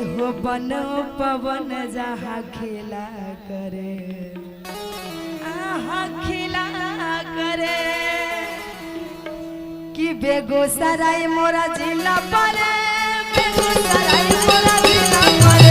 हो बनो पवन जहाँ खेला करे खेला करे कि बेगूसराय मोरा जिला पर बेगूसराय मोरा जिला पर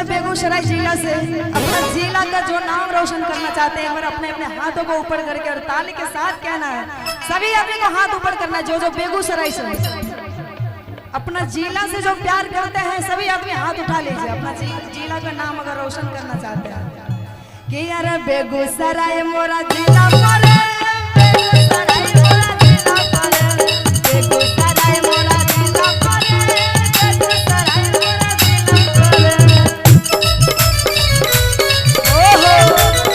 बेगूसराय जिला से अपना जिला का जो नाम रोशन करना चाहते हैं और अपने अपने हाथों को ऊपर करके और ताली के साथ कहना है सभी आदमी को हाथ ऊपर करना है जो जो बेगूसराय से अपना जिला से जो प्यार करते हैं सभी आदमी हाथ उठा लीजिए अपना जिला का नाम अगर रोशन करना चाहते हैं कि यार बेगूसराय मोरा जिला पर बेगूसराय मोरा जिला पर बेगूसराय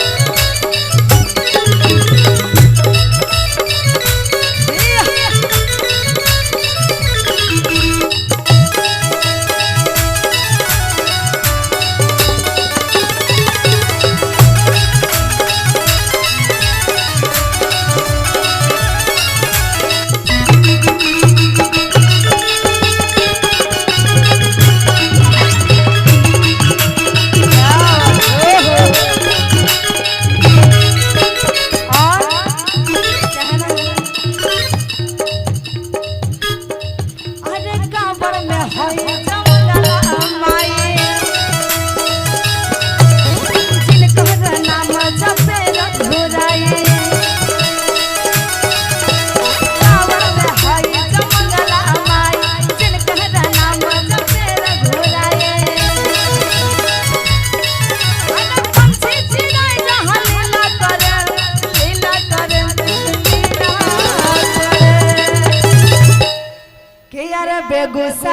मोरा जिला पर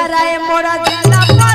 बेगूसराय मोरा जिला पर बेगूसराय मोरा जिला पर बेगूसराय मोरा जिला पर बेगूसराय मोरा जिला पर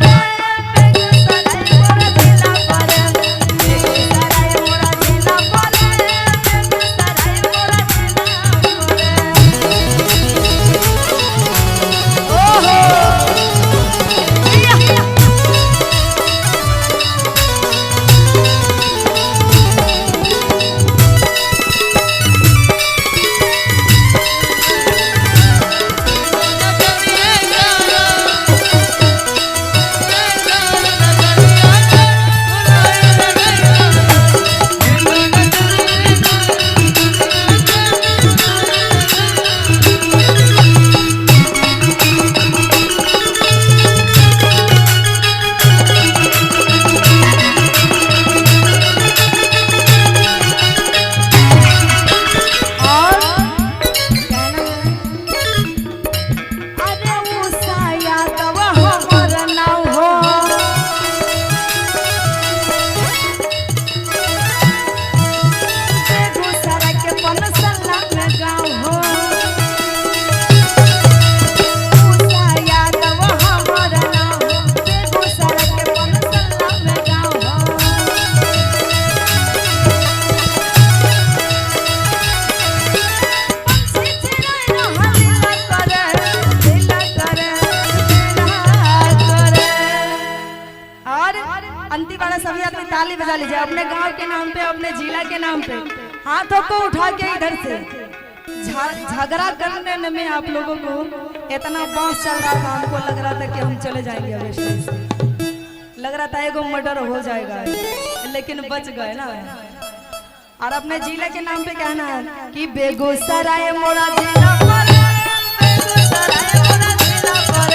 बेगूसराय मोरा जिला सभी आदमी ताली बजा लीजिए अपने गांव के नाम पे अपने जिला के नाम पे हाथों को उठा के इधर से झगड़ा करने में आप लोगों को इतना बांस चल रहा था हमको लग रहा था कि हम चले जाएंगे अब स्टेज लग रहा था एगो मर्डर हो जाएगा लेकिन बच गए ना। और अपने जिले के नाम पे कहना है कि बेगूसराय मोरा जिला पर बेगूसराय मोरा जिला पर